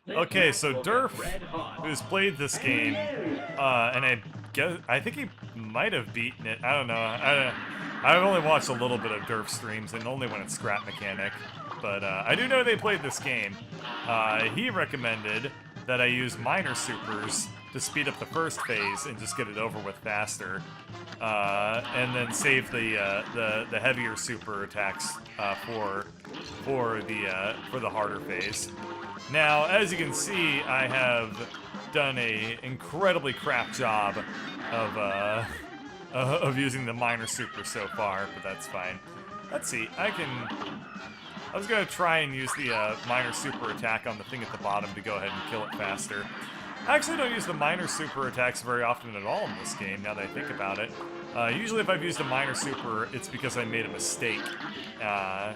Okay, so Durf, who's played this game, and I think he might have beaten it. I don't know. I've only watched a little bit of Durf streams, and only when it's scrap mechanic. But I do know they played this game. He recommended that I use minor supers to speed up the first phase and just get it over with faster, and then save the heavier super attacks for the harder phase. Now, as you can see, I have done a incredibly crap job of using the minor super so far, but that's fine. Let's see, I was gonna try and use the minor super attack on the thing at the bottom to go ahead and kill it faster. I actually don't use the minor super attacks very often at all in this game, now that I think about it. Usually if I've used a minor super, it's because I made a mistake.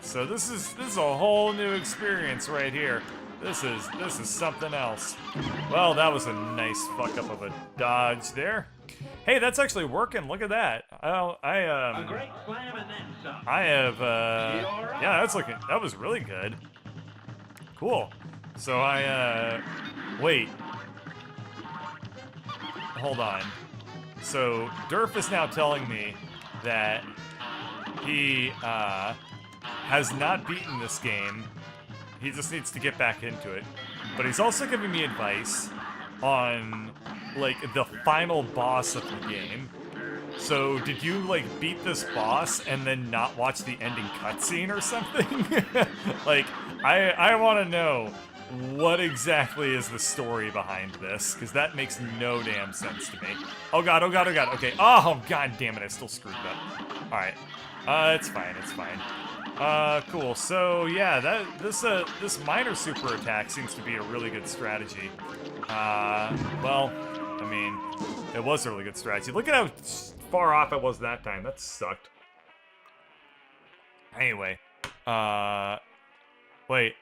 So this is a whole new experience right here. This is something else. Well, that was a nice fuck up of a dodge there. Hey, that's actually working. Look at that. I have yeah, that was really good. Cool. So wait. Hold on. So Durf is now telling me that he has not beaten this game. He just needs to get back into it. But he's also giving me advice on, like, the final boss of the game. So, did you, like, beat this boss and then not watch the ending cutscene or something? Like, I want to know what exactly is the story behind this, because that makes no damn sense to me. Oh god, oh god, oh god, okay. Oh, god damn it, I still screwed up. Alright. It's fine, it's fine. Cool. So yeah, this minor super attack seems to be a really good strategy. Well, I mean, it was a really good strategy. Look at how far off I was that time. That sucked. Anyway, wait.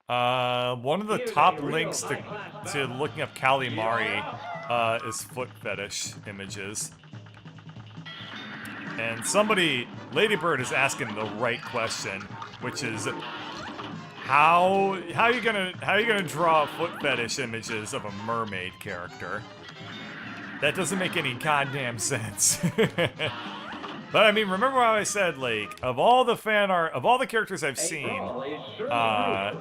One of the top links to looking up Calamari, is foot fetish images. And Ladybird is asking the right question, which is, how you gonna draw foot fetish images of a mermaid character? That doesn't make any goddamn sense. But I mean, remember how I said, like, of all the fan art, of all the characters I've seen, that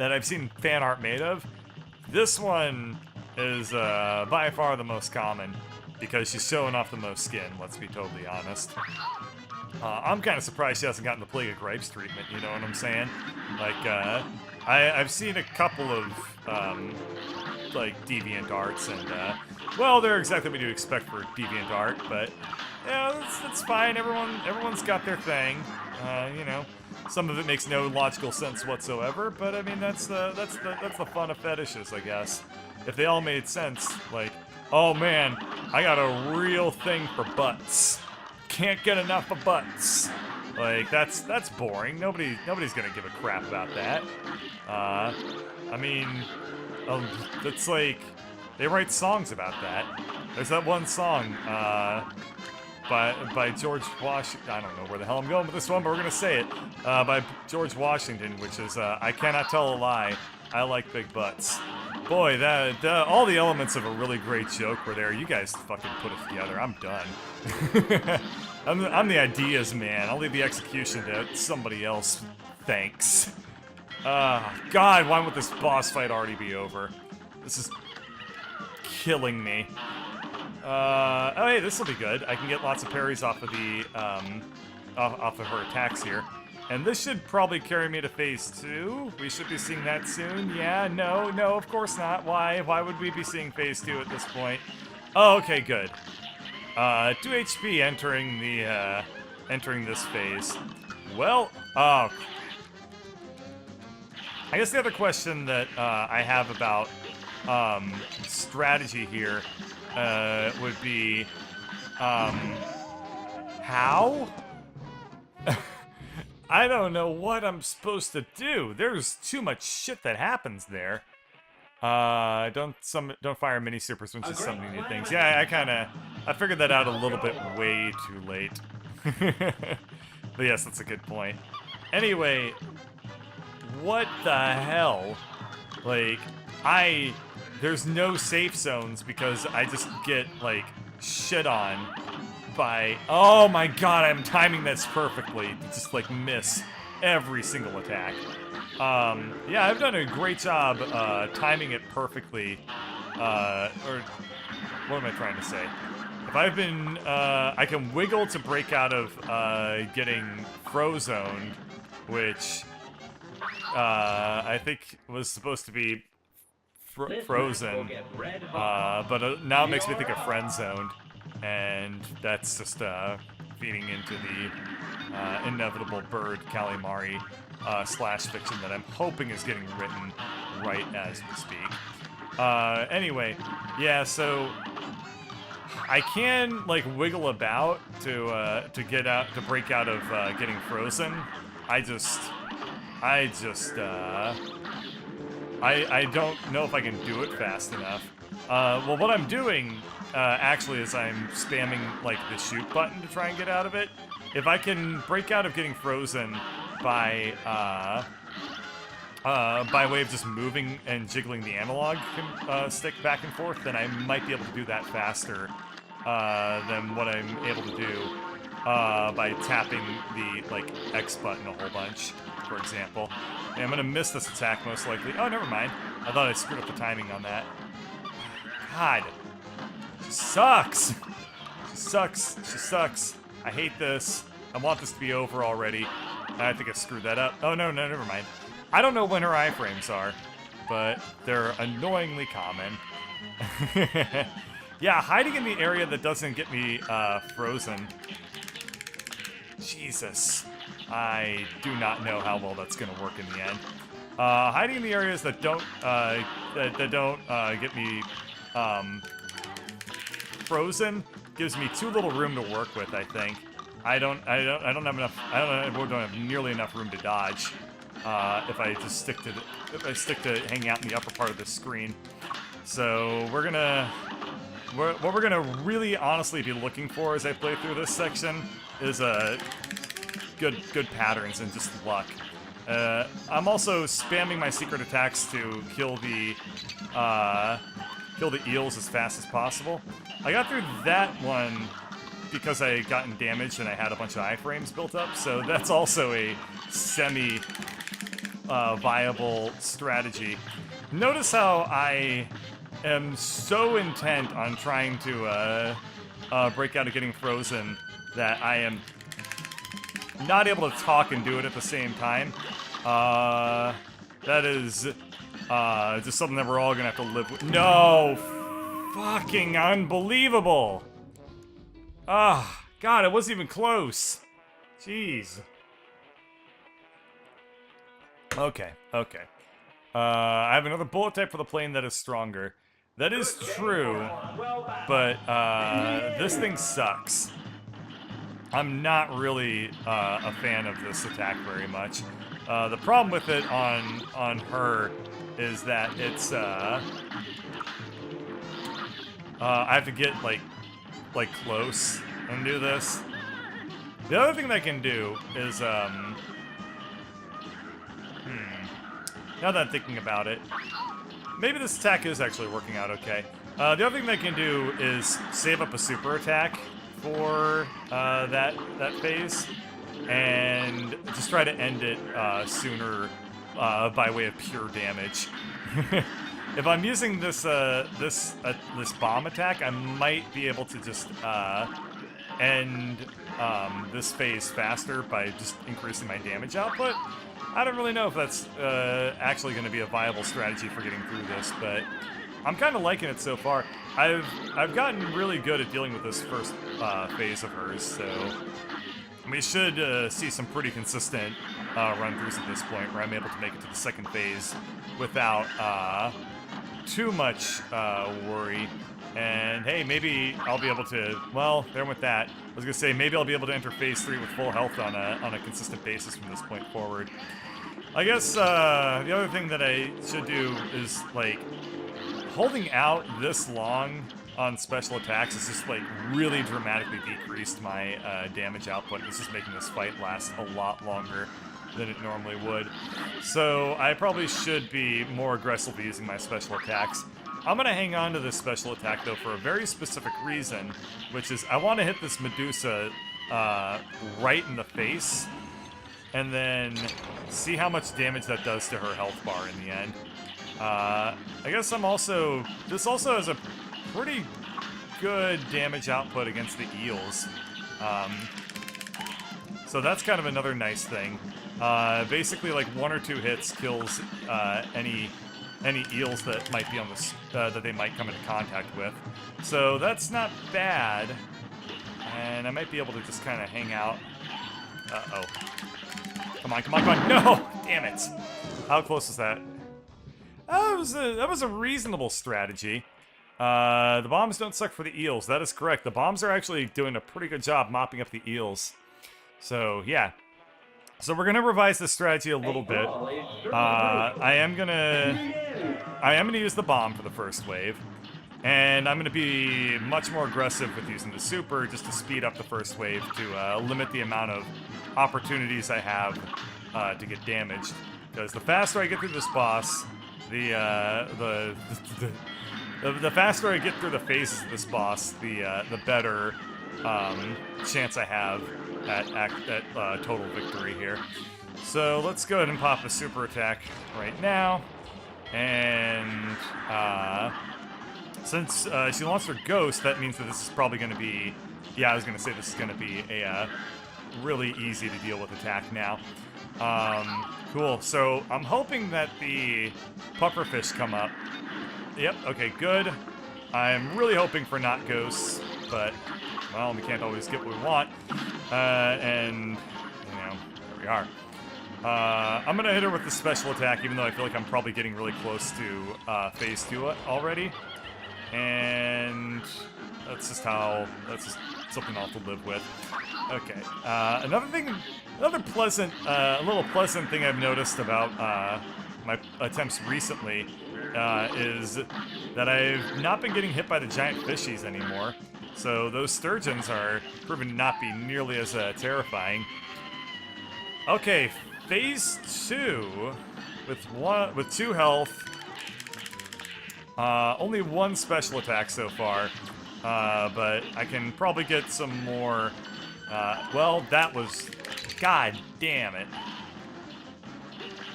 I've seen fan art made of, this one is by far the most common. Because she's showing off the most skin, let's be totally honest. I'm kind of surprised she hasn't gotten the Plague of Gripes treatment, you know what I'm saying? Like, I've seen a couple of, like, deviant arts, and, well, they're exactly what you expect for deviant art, but, yeah, that's fine. Everyone's got their thing, you know. Some of it makes no logical sense whatsoever, but, I mean, that's the fun of fetishes, I guess. If they all made sense, like, oh man, I got a real thing for butts. Can't get enough of butts. Like, that's boring. Nobody's gonna give a crap about that. I mean, it's like, they write songs about that. There's that one song, by George Washington. I don't know where the hell I'm going with this one, but we're gonna say it. By George Washington, which is, I cannot tell a lie. I like big butts. Boy, all the elements of a really great joke were there. You guys fucking put it together. I'm done. I'm the ideas man. I'll leave the execution to somebody else. Thanks. God, why would this boss fight already be over? This is killing me. Oh hey, this will be good. I can get lots of parries off of the off of her attacks here. And this should probably carry me to phase 2. We should be seeing that soon. Yeah, no, of course not. Why would we be seeing phase 2 at this point? Oh, okay, good. 2 HP entering this phase. Well, I guess the other question that I have about strategy here would be, how? I don't know what I'm supposed to do. There's too much shit that happens there. Don't fire mini supers when she's summoning new things. Yeah, I figured that out a little bit way too late. But yes, that's a good point. Anyway, what the hell? Like, there's no safe zones because I just get, like, shit on by, oh my god, I'm timing this perfectly to just, like, miss every single attack. Yeah, I've done a great job, timing it perfectly, or, what am I trying to say? If I've been, I can wiggle to break out of, getting frozoned, which, I think was supposed to be frozen, but now it makes me think of friend zoned, and that's just feeding into the inevitable bird calamari slash fiction that I'm hoping is getting written right as we speak. Anyway, yeah, so I can like wiggle about to get out, to break out of getting frozen. I don't know if I can do it fast enough. Well, what I'm doing, actually, is I'm spamming, like, the shoot button to try and get out of it. If I can break out of getting frozen by way of just moving and jiggling the analog stick back and forth, then I might be able to do that faster than what I'm able to do by tapping the, like, X button a whole bunch, for example. And I'm gonna miss this attack most likely. Oh, never mind. I thought I screwed up the timing on that. God. She sucks! She sucks. She sucks. I hate this. I want this to be over already. I think I screwed that up. Oh, no, never mind. I don't know when her iframes are, but they're annoyingly common. Yeah, hiding in the area that doesn't get me frozen. Jesus. I do not know how well that's gonna work in the end. Hiding in the areas that don't get me frozen gives me too little room to work with, I think. I don't have enough. I don't have nearly enough room to dodge if I just stick to hanging out in the upper part of the screen. So what we're gonna really honestly be looking for as I play through this section is good patterns and just luck. I'm also spamming my secret attacks to kill the eels as fast as possible. I got through that one because I had gotten damaged and I had a bunch of iframes built up, so that's also a semi-viable strategy. Notice how I am so intent on trying to break out of getting frozen that I am not able to talk and do it at the same time. That is just something that we're all gonna have to live with. No! Fucking unbelievable! Ah, God, it wasn't even close. Jeez. Okay. I have another bullet type for the plane that is stronger. That is true, but this thing sucks. I'm not really a fan of this attack very much. The problem with it on her is that it's I have to get like close and do this. The other thing that I can do is now that I'm thinking about it, maybe this attack is actually working out okay. The other thing that I can do is save up a super attack for that phase, and just try to end it sooner by way of pure damage. If I'm using this this bomb attack, I might be able to just end this phase faster by just increasing my damage output. I don't really know if that's actually going to be a viable strategy for getting through this, but I'm kind of liking it so far. I've gotten really good at dealing with this first phase of hers, so we should see some pretty consistent run-throughs at this point, where I'm able to make it to the second phase without too much worry. And hey, maybe I'll be able to, well, there with that. I was gonna say, maybe I'll be able to enter phase 3 with full health on a consistent basis from this point forward. I guess the other thing that I should do is, like, holding out this long on special attacks has just, like, really dramatically decreased my damage output. It's just making this fight last a lot longer. than it normally would. So I probably should be more aggressively using my special attacks. I'm gonna hang on to this special attack though for a very specific reason, which is I want to hit this Medusa right in the face, and then see how much damage that does to her health bar in the end. I guess this also has a pretty good damage output against the eels. So that's kind of another nice thing. Basically, like 1 or 2 hits kills any eels that might be on this that they might come into contact with. So that's not bad. And I might be able to just kind of hang out. Uh-oh. Come on, come on, come on. No! Damn it. How close was that? That was a reasonable strategy. The bombs don't suck for the eels. That is correct. The bombs are actually doing a pretty good job mopping up the eels. So, yeah. So we're going to revise this strategy a little bit. I am going to use the bomb for the first wave. And I'm going to be much more aggressive with using the super just to speed up the first wave to limit the amount of opportunities I have to get damaged. Because the faster I get through this boss, the faster I get through the phases of this boss, the better chance I have at total victory here. So let's go ahead and pop a super attack right now. And since she launched her ghost, that means that this is probably going to be... Yeah, I was going to say this is going to be a really easy to deal with attack now. Cool. So I'm hoping that the pufferfish come up. Yep, okay, good. I'm really hoping for not ghosts, but, well, we can't always get what we want. And, you know, there we are. I'm gonna hit her with the special attack, even though I feel like I'm probably getting really close to phase 2 already. And that's just something I'll have to live with. Okay. Another little pleasant thing I've noticed about my attempts recently is that I've not been getting hit by the giant fishies anymore. So those sturgeons are proving to not be nearly as terrifying. Okay, phase 2 with 2 health. Only 1 special attack so far, but I can probably get some more. Well, that was, god damn it.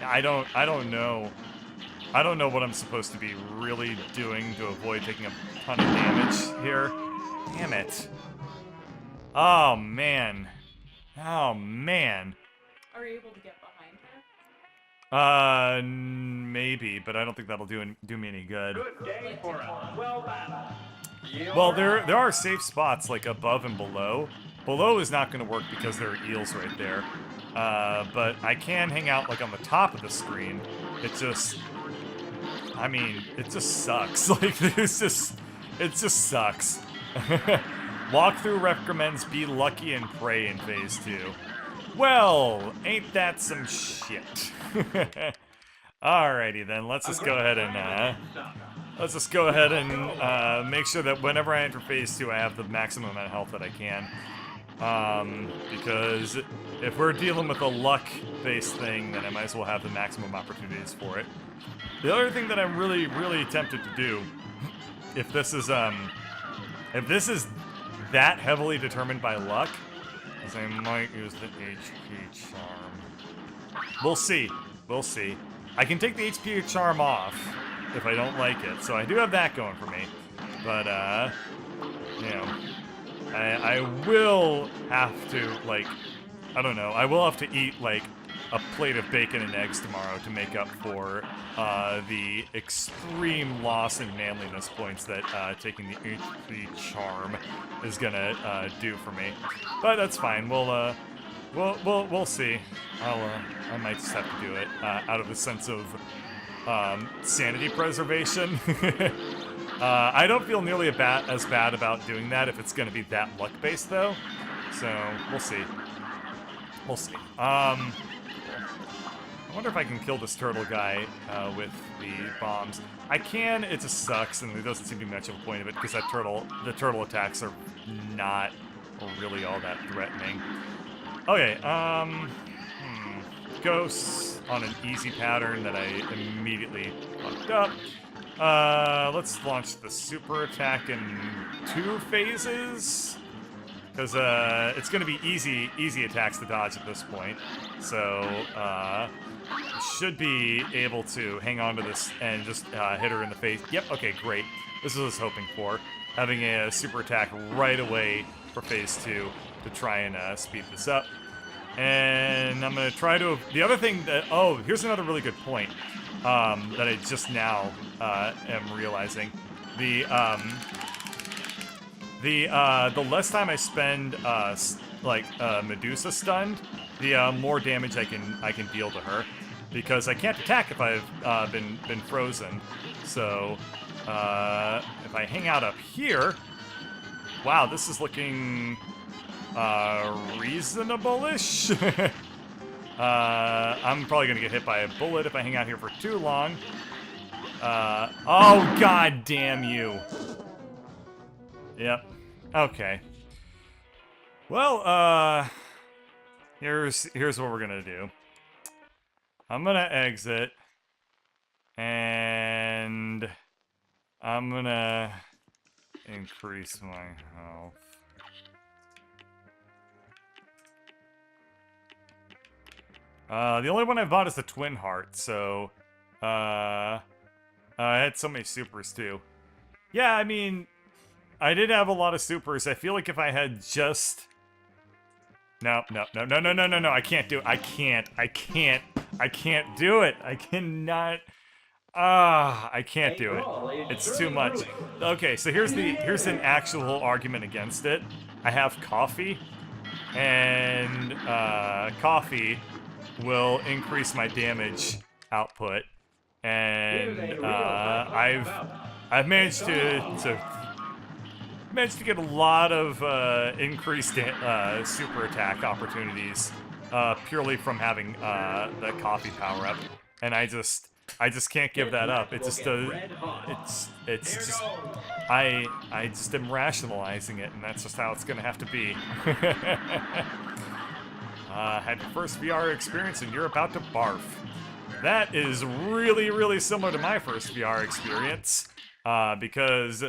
I don't know. I don't know what I'm supposed to be really doing to avoid taking a ton of damage here. Damn it. Oh man. Oh man. Are you able to get behind her? Maybe, but I don't think that'll do me any good. Good day for us. Well done. Well, there are safe spots like above and below. Below is not going to work because there are eels right there. But I can hang out like on the top of the screen. It just sucks. Like it just sucks. Walkthrough recommends be lucky and pray in phase 2. Well, ain't that some shit? Alrighty then, let's just go ahead and make sure that whenever I enter phase 2, I have the maximum amount of health that I can. Because if we're dealing with a luck-based thing, then I might as well have the maximum opportunities for it. The other thing that I'm really, really tempted to do, if this is that heavily determined by luck, is I might use the HP charm. We'll see. We'll see. I can take the HP charm off if I don't like it, so I do have that going for me. But, you know, I will have to, like, I don't know, I will have to eat, like, a plate of bacon and eggs tomorrow to make up for the extreme loss in manliness points that taking the HP charm is gonna do for me. But that's fine. We'll see. I might just have to do it out of a sense of sanity preservation. I don't feel nearly as bad about doing that if it's gonna be that luck-based though. So we'll see. We'll see. I wonder if I can kill this turtle guy with the bombs. I can, it just sucks, and there doesn't seem to be much of a point of it, because the turtle attacks are not really all that threatening. Okay, ghosts on an easy pattern that I immediately fucked up. Let's launch the super attack in 2 phases. Because it's going to be easy attacks to dodge at this point. So, should be able to hang on to this and just hit her in the face. Yep, okay, great. This is what I was hoping for. Having a super attack right away for phase 2 to try and speed this up. And I'm going to try to... The other thing that... Oh, here's another really good point that I just now am realizing. The less time I spend Medusa stunned, the more damage I can deal to her, because I can't attack if I've been frozen. So if I hang out up here, wow, this is looking reasonable-ish. I'm probably gonna get hit by a bullet if I hang out here for too long. Oh, god damn you. Yep. Okay. Well, here's what we're gonna do. I'm gonna exit, and I'm gonna increase my health. The only one I bought is the Twin Heart, so, I had so many supers, too. Yeah, I mean, I did have a lot of supers. I feel like if I had just... No, I can't do it. I can't do it. I cannot... I can't do it. It's too much. Okay, so here's an actual argument against it. I have coffee, and, coffee will increase my damage output, and I've managed to get a lot of increased super attack opportunities purely from having the coffee power up, and I just can't give that up. It just it's just I just am rationalizing it, and that's just how it's gonna have to be. Had your first VR experience and you're about to barf. That is really, really similar to my first VR experience, because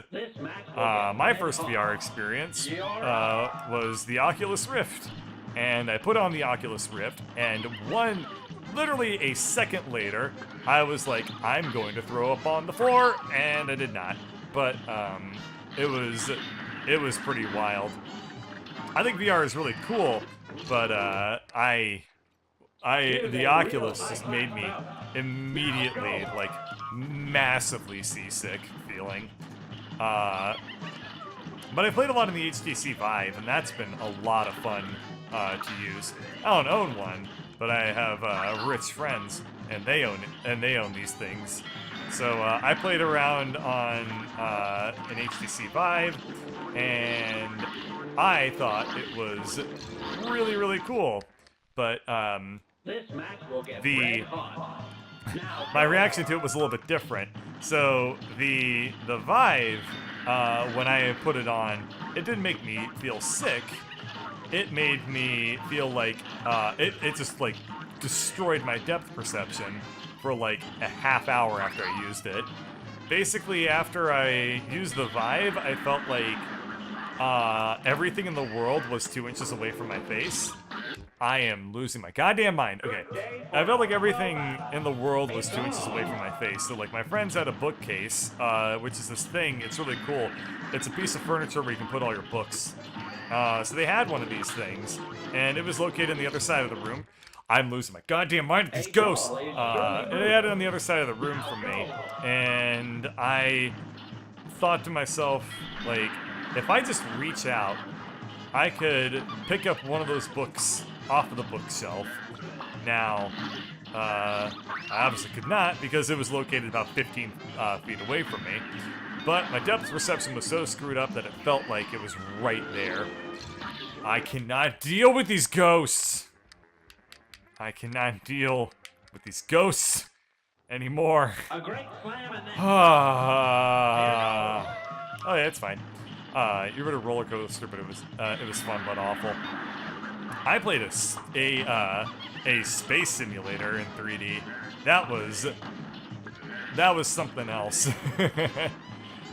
my first VR experience was the Oculus Rift. And I put on the Oculus Rift, and literally a second later, I was like, I'm going to throw up on the floor, and I did not. But it was pretty wild. I think VR is really cool, but the Oculus just made me immediately, like, massively seasick feeling. But I played a lot in the HTC Vive, and that's been a lot of fun to use. I don't own one, but I have rich friends, and they own it, and they own these things. So I played around on an HTC Vive, and I thought it was really, really cool. But my reaction to it was a little bit different. So the Vive, when I put it on, it didn't make me feel sick. It made me feel like it just like destroyed my depth perception for like a half hour after I used it. Basically, after I used the Vive, I felt like everything in the world was 2 inches away from my face. I am losing my goddamn mind. Okay, I felt like everything in the world was 2 inches away from my face. So, like, my friends had a bookcase, which is this thing. It's really cool. It's a piece of furniture where you can put all your books. So they had one of these things, and it was located on the other side of the room. I'm losing my goddamn mind at these ghosts. They had it on the other side of the room from me, and I thought to myself, like, if I just reach out, I could pick up one of those books off of the bookshelf. Now, I obviously could not because it was located about 15 feet away from me. But my depth perception was so screwed up that it felt like it was right there. I cannot deal with these ghosts. I cannot deal with these ghosts anymore. A great slam and then oh yeah, it's fine. You rode a roller coaster, but it was fun but awful. I played a space simulator in 3D. That was something else.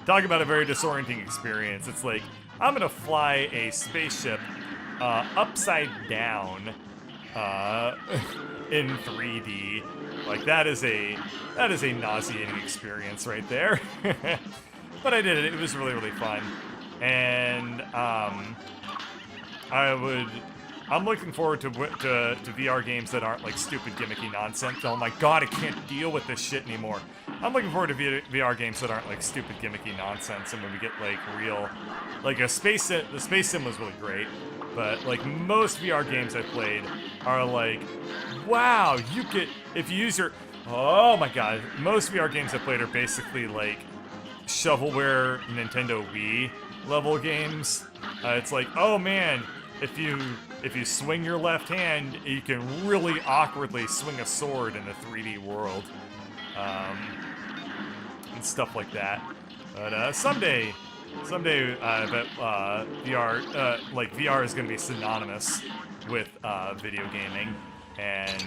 Talk about a very disorienting experience. It's like, I'm gonna fly a spaceship upside down in 3D. Like, that is a nauseating experience right there. But I did it. It was really, really fun. And I'm looking forward to VR games that aren't like stupid gimmicky nonsense. Oh my god, I can't deal with this shit anymore. I'm looking forward to VR games that aren't like stupid gimmicky nonsense, and when we get like real, like the Space Sim was really great, but like most VR games I've played are like, wow, you get, if you use your, oh my god, most VR games I've played are basically like shovelware Nintendo Wii level games. It's like, oh man, if you swing your left hand, you can really awkwardly swing a sword in a 3D world, and stuff like that. But someday, I bet VR is going to be synonymous with video gaming, and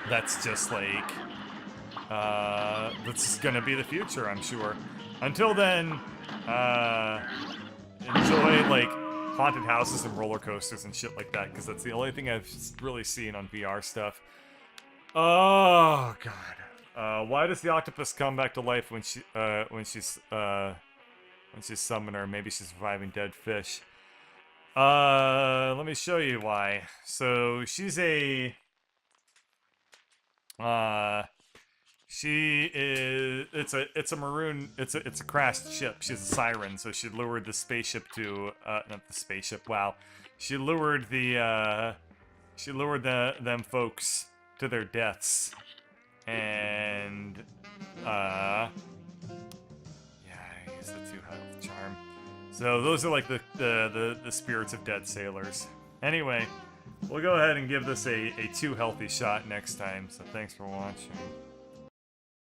that's just like that's going to be the future, I'm sure. Until then, enjoy like haunted houses and roller coasters and shit like that, because that's the only thing I've really seen on VR stuff. Oh god, why does the octopus come back to life when she's summoned, or maybe she's reviving dead fish? Let me show you why. So she's a she is, it's a maroon, it's a crashed ship. She's a siren, so she lured the spaceship to, not the spaceship, wow. She lured them folks to their deaths. And, yeah, I use the 2 health charm. So those are like the spirits of dead sailors. Anyway, we'll go ahead and give this a 2 healthy shot next time, so thanks for watching.